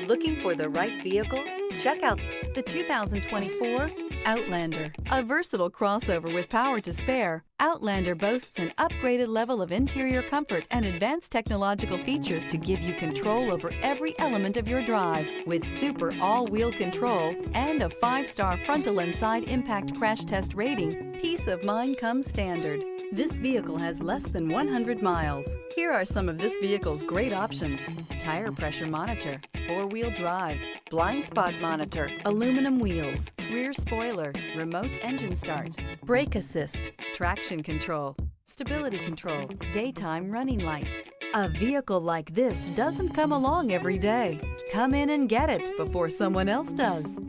Looking for the right vehicle? Check out the 2024 Outlander. A versatile crossover with power to spare, Outlander boasts an upgraded level of interior comfort and advanced technological features to give you control over every element of your drive. With super all-wheel control and a 5-star frontal and side impact crash test rating, peace of mind comes standard. This vehicle has less than 100 miles. Here are some of this vehicle's great options: tire pressure monitor, 4-wheel drive, blind spot monitor, aluminum wheels, rear spoiler, remote engine start, brake assist, traction control, stability control, daytime running lights. A vehicle like this doesn't come along every day. Come in and get it before someone else does.